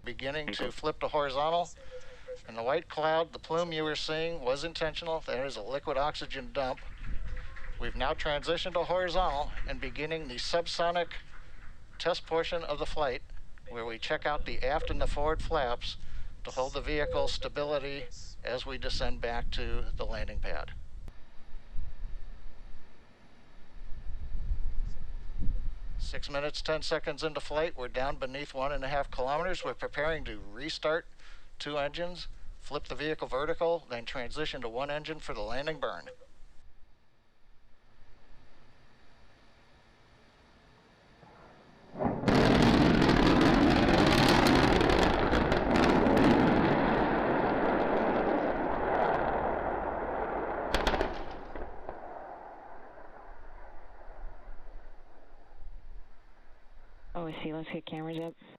Beginning to flip to horizontal, and the white cloud, the plume you were seeing was intentional. There is a liquid oxygen dump. We've now transitioned to horizontal and beginning the subsonic test portion of the flight, where we check out the aft and the forward flaps to hold the vehicle stability as we descend back to the landing pad. Six minutes, 10 seconds into flight, we're down beneath 1.5 kilometers. We're preparing to restart 2 engines, flip the vehicle vertical, then transition to 1 engine for the landing burn. Oh, I see. Let's get cameras up.